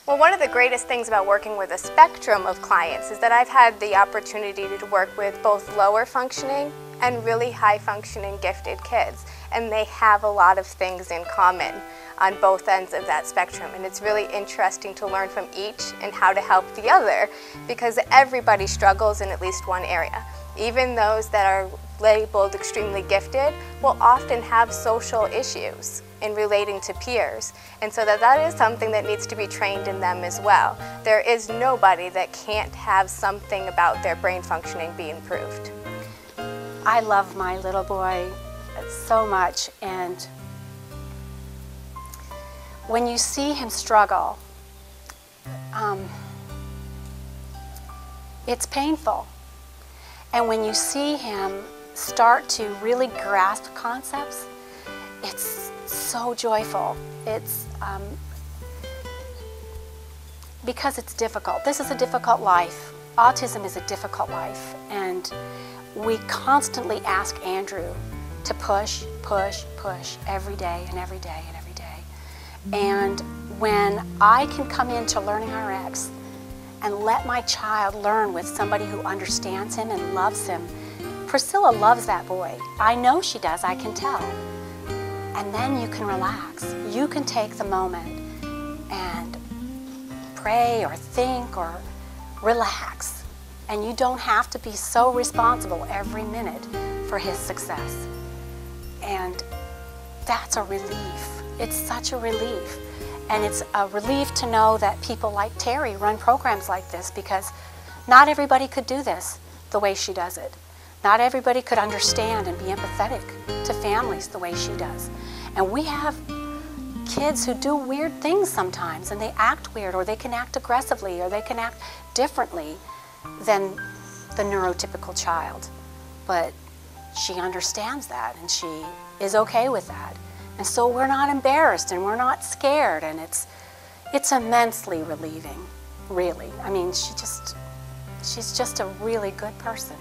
Well, one of the greatest things about working with a spectrum of clients is that I've had the opportunity to work with both lower functioning and really high functioning gifted kids, and they have a lot of things in common on both ends of that spectrum, and it's really interesting to learn from each and how to help the other, because everybody struggles in at least one area. Even those that are labeled extremely gifted will often have social issues in relating to peers, and so that is something that needs to be trained in them as well. There is nobody that can't have something about their brain functioning be improved. I love my little boy so much, and when you see him struggle, it's painful. And when you see him start to really grasp concepts, it's so joyful. It's because it's difficult. This is a difficult life. Autism is a difficult life, and we constantly ask Andrew to push, push, push every day and every day and every day. And when I can come into LearningRx and let my child learn with somebody who understands him and loves him, Priscilla loves that boy. I know she does, I can tell. And then you can relax. You can take the moment and pray or think or relax. And you don't have to be so responsible every minute for his success. And that's a relief. It's such a relief. And it's a relief to know that people like Terry run programs like this, because not everybody could do this the way she does it. Not everybody could understand and be empathetic to families the way she does. And we have kids who do weird things sometimes, and they act weird, or they can act aggressively, or they can act differently than the neurotypical child. But she understands that, and she is okay with that. And so we're not embarrassed, and we're not scared, and it's immensely relieving, really. I mean, she's just a really good person.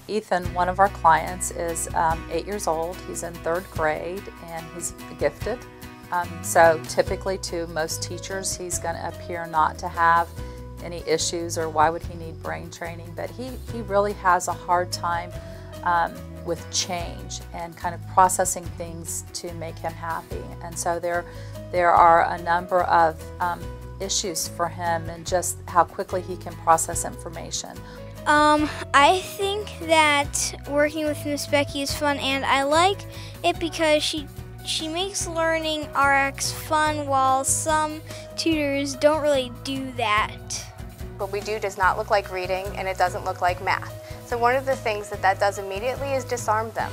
Ethan, one of our clients, is 8 years old. He's in 3rd grade, and he's gifted. So typically to most teachers, he's going to appear not to have any issues, or why would he need brain training? But he really has a hard time with change and kind of processing things to make him happy. And so there are a number of issues for him, and just how quickly he can process information. I think that working with Miss Becky is fun, and I like it because she makes LearningRx fun, while some tutors don't really do that. What we do does not look like reading, and it doesn't look like math. So one of the things that does immediately is disarm them.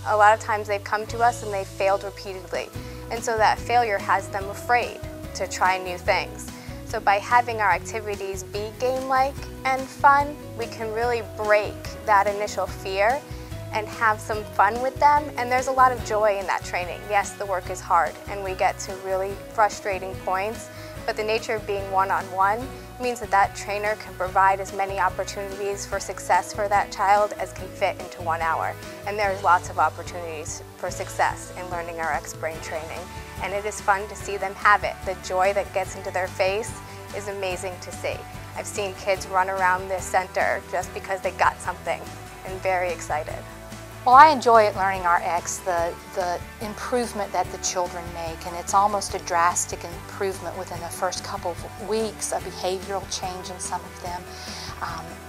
A lot of times they've come to us and they've failed repeatedly, and so that failure has them afraid to try new things. So by having our activities be game-like and fun, we can really break that initial fear and have some fun with them, and there's a lot of joy in that training. Yes, the work is hard, and we get to really frustrating points, but the nature of being one-on-one means that trainer can provide as many opportunities for success for that child as can fit into 1 hour. And there's lots of opportunities for success in LearningRx brain training, and it is fun to see them have it. The joy that gets into their face is amazing to see. I've seen kids run around this center just because they got something, and very excited. Well, I enjoy at LearningRx the improvement that the children make, and it's almost a drastic improvement within the first couple of weeks, a behavioral change in some of them.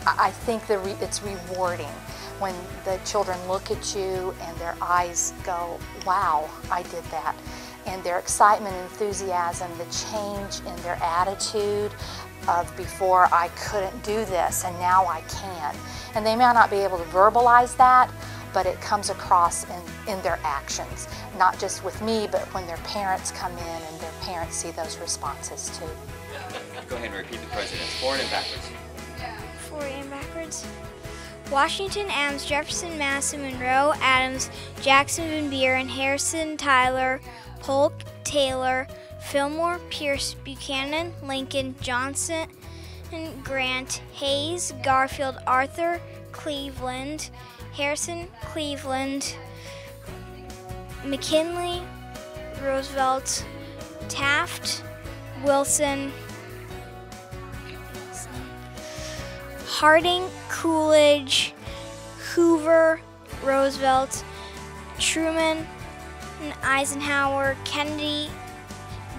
I think it's rewarding when the children look at you and their eyes go, wow, I did that. And their excitement, enthusiasm, the change in their attitude of before I couldn't do this and now I can. And they may not be able to verbalize that, but it comes across in their actions, not just with me, but when their parents come in and their parents see those responses too. Go ahead and repeat the presidents, forward and backwards. Forward and backwards. Washington, Adams, Jefferson, Madison, Monroe, Adams, Jackson, Van Buren, Harrison, Tyler, Polk, Taylor, Fillmore, Pierce, Buchanan, Lincoln, Johnson, Grant, Hayes, Garfield, Arthur, Cleveland, Harrison, Cleveland, McKinley, Roosevelt, Taft, Wilson, Harding, Coolidge, Hoover, Roosevelt, Truman, Eisenhower, Kennedy,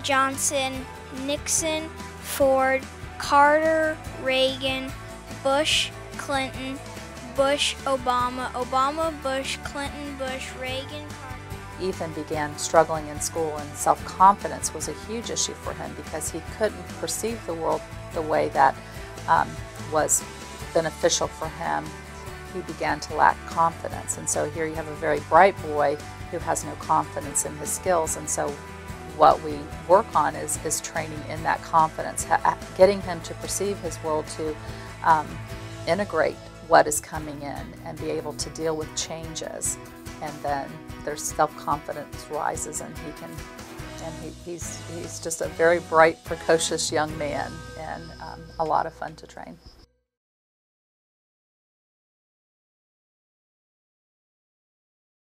Johnson, Nixon, Ford, Carter, Reagan, Bush, Clinton, Bush, Obama, Obama, Bush, Clinton, Bush, Reagan, Carter. Ethan began struggling in school, and self-confidence was a huge issue for him because he couldn't perceive the world the way that was beneficial for him. He began to lack confidence, and so here you have a very bright boy who has no confidence in his skills, and so what we work on is training in that confidence, getting him to perceive his world, to integrate what is coming in and be able to deal with changes, and then their self-confidence rises, and he's just a very bright, precocious young man, and a lot of fun to train.